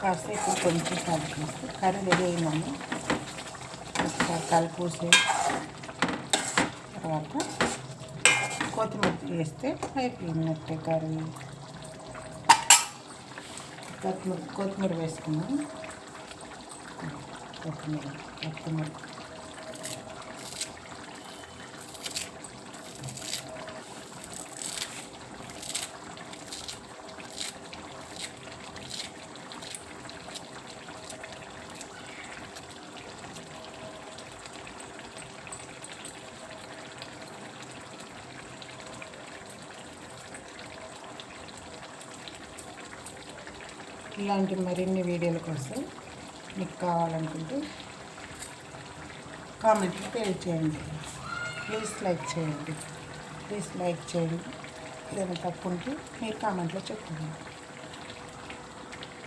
కాసేపు కొంచెం కలిపేస్తే కర్రీ రెడీ అయిందండి. ఒకసారి కలిపూసి తర్వాత కొత్తిమీర వేస్తే అయిపోయినట్టే కర్రీ. కొత్తిమీర వేసుకున్నాం. కొత్తిమీర ఇలాంటి మరిన్ని వీడియోల కోసం మీకు కావాలనుకుంటే కామెంట్లో తెలియచేయండి. ప్లీజ్ లైక్ చేయండి. ఏదైనా తప్పు ఉంటే మీరు కామెంట్లో చెప్పండి.